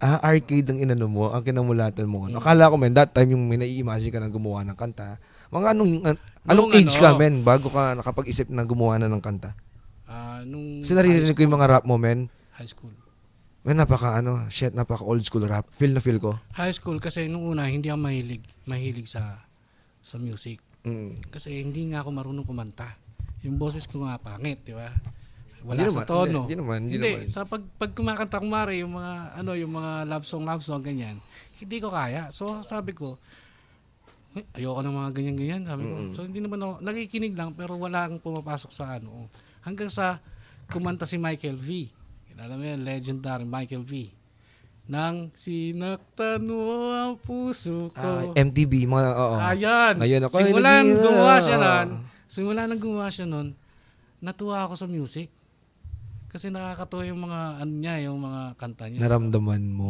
Arcade ang inano mo, ang kinamulatan mo. Akala ko, men, that time yung may nai-imagine ka na gumawa ng kanta. Mga anong age ka, men, bago ka nakapag-isip na gumawa na ng kanta? Nung Kasi naririnig ko yung mga rap mo, men. high school. Men, napaka old school rap. Feel na feel ko. High school kasi nung una hindi ako mahilig sa music. Kasi hindi nga ako marunong kumanta. Yung boses ko nga pangit, di ba? Wala sa tono. Hindi naman. Sa pag kumakanta kumare yung mga love song ganyan, hindi ko kaya. So sabi ko, ayoko ng mga ganyan-ganyan, sabi ko. So hindi naman ako nakikinig lang pero wala akong pumapasok sa ano. Hanggang sa kumanta si Michael V. Alam mo yan, legendary Michael V. Nang sinaktan mo ang puso ko. MTV, mga, oo. Ayan. Ngayon ako, Simula nang gumawa siya nun, natuwa ako sa music. Kasi nakakatuwa yung mga, yung mga kanta niya. Naramdaman mo.